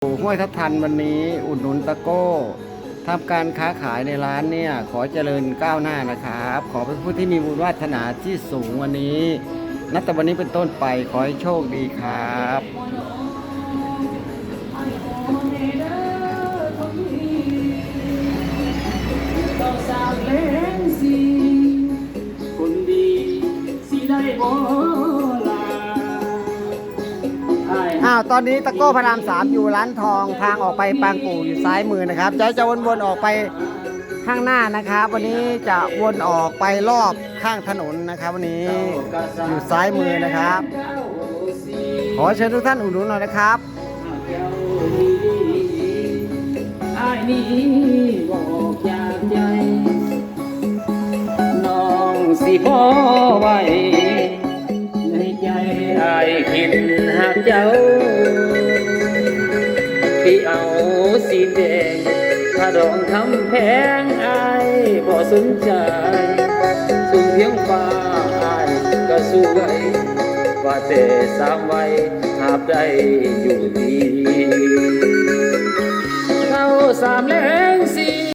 ห้วยทับทันวันนี้อุดหนุนตะโก้ทำการค้าขายในร้านเนี่ยขอเจริญก้าวหน้านะครับ ขอเป็นผู้ที่มีบุญวาสนาที่สูงวันนี้นับแต่วันนี้เป็นต้นไปขอให้โชคดีครับคนดีสิได้บ่ลา ตอนนี้ตะโก้พระราม3อยู่ร้านทองทางออกไปปางกู่อยู่ซ้ายมือนะครับจะวนๆออกไปข้างหน้านะครับวันนี้จะวนออกไปรอบข้างถนนนะครับวันนี้อยู่ซ้ายมือนะครับ ขอเชิญทุกท่านอุดหนุนหน่อยนะครับอ้ายนี่บอกจากใจน้องสิพอไว้ในใจอ้ายคิดหากเจ้าที่เอาสีแดงถ้าดองคำแพงอ้ายบ่สนใจสูงเพียงฟ้าอ้ายก็สู้ไว้ว่าแต่สามไว้หาบได้อยู่ดี